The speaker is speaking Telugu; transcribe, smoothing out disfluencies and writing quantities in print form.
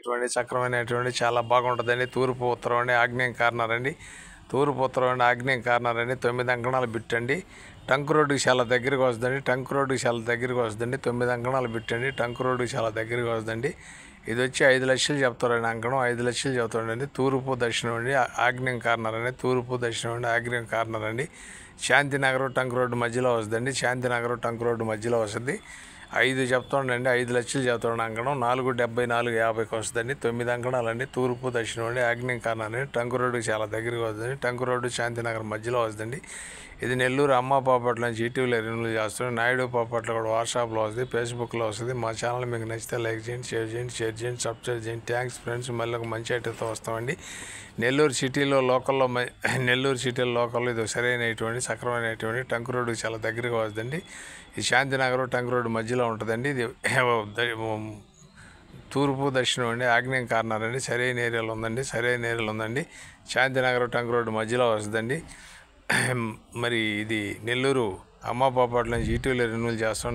అనేటువంటి సక్రమైనటువంటి చాలా బాగుంటుందండి. తూర్పు ఉత్తరం అండి, ఆగ్నేయం కార్నర్ అండి. తూర్పు ఉత్తరం అండి, ఆగ్నేయం కార్నర్ అండి. 9 అంకణాలు బిట్టండి. టంక్ రోడ్డుకి చాలా దగ్గరికి వస్తుందండి. టంక్ రోడ్డుకి చాలా దగ్గరికి వస్తుందండి. 9 అంకణాలు బిట్టండి. టంక్ రోడ్డుకి చాలా దగ్గరికి వస్తుందండి. ఇది వచ్చి 5 లక్షలు చెప్తారండి. అంకణం 5 లక్షలు చెప్తాడండి. తూర్పు దక్షిణం అండి, ఆగ్నేయం కార్నర్ అండి. తూర్పు దక్షిణం అండి, ఆగ్నేయం కార్నర్ అండి. శాంతినగర్ టంక్ రోడ్డు మధ్యలో వస్తుందండి. శాంతినగర్ టంక్ రోడ్డు మధ్యలో వస్తుంది. 5 చెప్తాడండి. 5 లక్షలు చెప్తాడు అంకణం. 474 50కి వస్తుందండి. 9 అంకణాలండి. తూర్పు దక్షిణం అండి, ఆగ్నేయం కార్నర్ అండి. టంక్ రోడ్డుకి చాలా దగ్గరికి వస్తుంది. టంక్ రోడ్డు శాంతినగర్ మధ్యలో వస్తుందండి. ఇది నెల్లూరు అమ్మ పాపట్ల నుంచి ఈటీవీలో రెన్యూల్ చేస్తున్నాం. నాయుడు పాపట్ల కూడా వాట్సాప్లో వస్తుంది, ఫేస్బుక్లో వస్తుంది. మా ఛానల్ మీకు నచ్చితే లైక్ చేయండి, షేర్ చేయండి, సబ్స్క్రైబ్ చేయండి. Thanks friends. మళ్ళీ ఒక మంచి ఐటెంతో వస్తామండి. నెల్లూరు సిటీలో లోకల్లో ఇది సరైనటువంటి సక్రమైనటువంటి టంక్ రోడ్డుకి చాలా దగ్గరగా వస్తుందండి. ఇది శాంతినగర్ టంక్ రోడ్డు మధ్యలో ఉంటుందండి. ఇది తూర్పు దక్షిణం అండి, ఆగ్నేయం కార్నర్ అండి. సరైన ఏరియాలో ఉందండి. శాంతినగర్ టంక్ రోడ్డు మధ్యలో వస్తుందండి. మరి ఇది నెల్లూరు అమ్మ పాపట్ల నుంచి ఈటీవీలో రెన్యూల్ చేస్తాం.